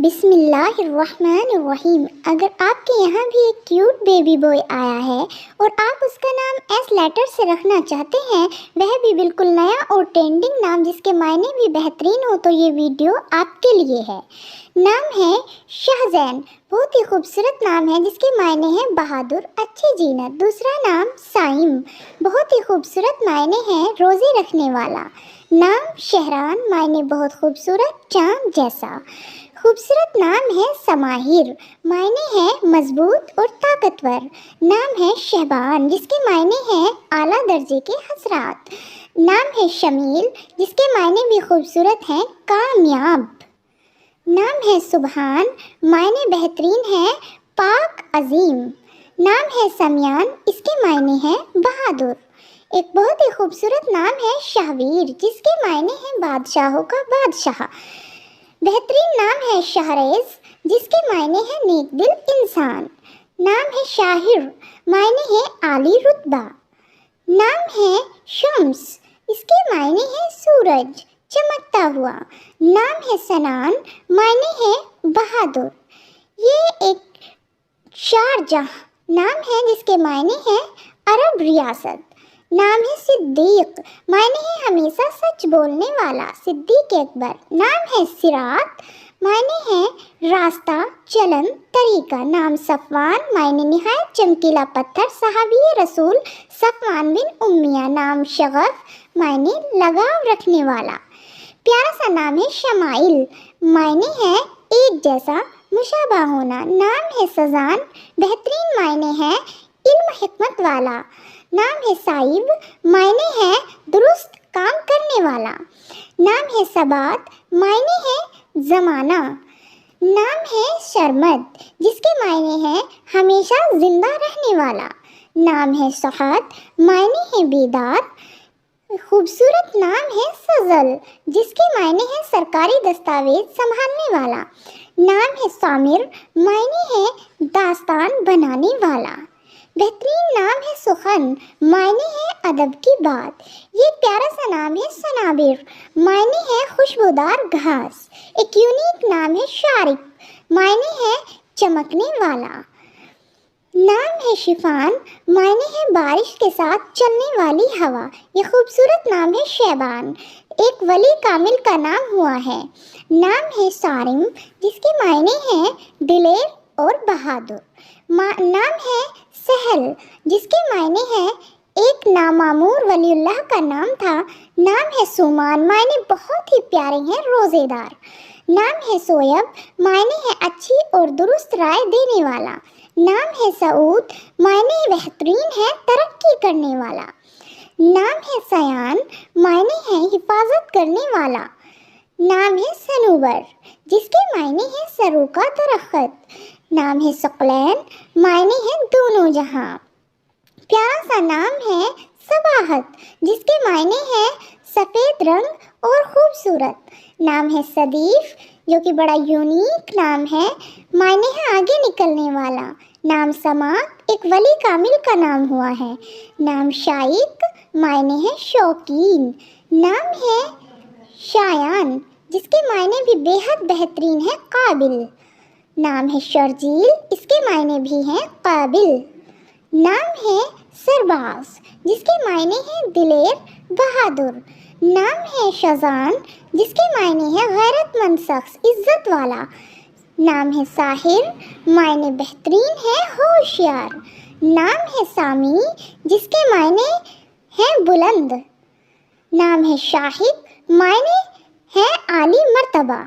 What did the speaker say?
بسم اللہ الرحمن الرحیم۔ اگر آپ کے یہاں بھی ایک کیوٹ بیبی بوائے آیا ہے اور آپ اس کا نام ایس لیٹر سے رکھنا چاہتے ہیں، وہ بھی بالکل نیا اور ٹرینڈنگ نام جس کے معنی بھی بہترین ہو، تو یہ ویڈیو آپ کے لیے ہے۔ نام ہے شاہزین، بہت ہی خوبصورت نام ہے جس کے معنی ہیں بہادر، اچھی جینت۔ دوسرا نام سائم، بہت ہی خوبصورت معنی ہے روزے رکھنے والا۔ نام شہران، معنی بہت خوبصورت، چاند جیسا۔ خوبصورت نام ہے سماہر، معنی ہے مضبوط اور طاقتور۔ نام ہے شہبان، جس کے معنی ہیں اعلیٰ درجے کے حضرات۔ نام ہے شمیل، جس کے معنی بھی خوبصورت ہیں، کامیاب۔ نام ہے سبحان، معنی بہترین ہے، پاک عظیم۔ نام ہے سمیان، اس کے معنی ہیں بہادر۔ ایک بہت ہی خوبصورت نام ہے شاہویر، جس کے معنی ہیں بادشاہوں کا بادشاہ۔ بہترین نام ہے شہریز، جس کے معنی ہے نیک دل انسان۔ نام ہے شاہر، معنی ہے عالی رتبہ۔ نام ہے شمس، اس کے معنی ہے سورج، چمکتا ہوا۔ نام ہے سنان، معنی ہے بہادر۔ یہ ایک شارجہ نام ہے جس کے معنی ہے عرب ریاست۔ نام ہے صدیق، معنی ہے ہمیشہ سچ بولنے والا، صدیق اکبر۔ نام ہے صراط، معنی ہے راستہ، چلن، طریقہ۔ نام صفوان، معنی نہایت چمکیلا پتھر، صحابی رسول صفوان بن امیہ۔ نام شغف، معنی لگاؤ رکھنے والا۔ پیارا سا نام ہے شمائل، معنی ہے ایک جیسا، مشابہ ہونا۔ نام ہے سزان، بہترین معنی ہے علم حکمت والا۔ نام ہے صائب، معنی ہے درست کام کرنے والا۔ نام ہے ثبات، معنی ہے زمانہ۔ نام ہے سرمد، جس کے معنی ہے ہمیشہ زندہ رہنے والا۔ نام ہے صحت، معنی ہے بیدار۔ خوبصورت نام ہے سزل، جس کے معنی ہے سرکاری دستاویز سنبھالنے والا۔ نام ہے سامر، معنی ہے داستان بنانے والا۔ بہترین نام ہے سخن، معنی ہے ادب کی بات۔ یہ پیارا سا نام ہے صنابر، معنی ہے خوشبودار گھاس۔ ایک یونیک نام ہے شارق، معنی ہے چمکنے والا۔ نام ہے شفان، معنی ہے بارش کے ساتھ چلنے والی ہوا۔ یہ خوبصورت نام ہے شیبان، ایک ولی کامل کا نام ہوا ہے۔ نام ہے صارم، جس کے معنی ہیں دلیر اور بہادر۔ نام ہے سہل، جس کے معنی ہے ایک نامعمور ولی اللہ کا نام تھا۔ نام ہے سومان، معنی بہت ہی پیارے ہیں، روزے دار۔ نام ہے سویب، معنی ہے اچھی اور درست رائے دینے والا۔ نام ہے سعود، معنی بہترین ہے، ترقی کرنے والا۔ نام ہے سیان، معنی ہے حفاظت کرنے والا۔ نام ہے صنوبر، جس کے معنی ہے سرو کا درخت۔ نام ہے ثقلین، معنی ہے دونوں جہاں۔ پیارا سا نام ہے صباحت، جس کے معنی ہے سفید رنگ اور خوبصورت۔ نام ہے صدیف، جو کہ بڑا یونیک نام ہے، معنی ہے آگے نکلنے والا۔ نام سماک، ایک ولی کامل کا نام ہوا ہے۔ نام شائق، معنی ہے شوقین۔ نام ہے شایان، جس کے معنی بھی بے حد بہترین ہے، قابل۔ نام ہے شرجیل، اس کے معنی بھی ہیں قابل۔ نام ہے سرباز، جس کے معنی ہیں دلیر، بہادر۔ نام ہے شزان، جس کے معنی ہے غیرت مند شخص، عزت والا۔ نام ہے ساحر، معنی بہترین ہے، ہوشیار۔ نام ہے سامی، جس کے معنی ہیں بلند۔ نام ہے شاہد، معنی ہے عالی مرتبہ۔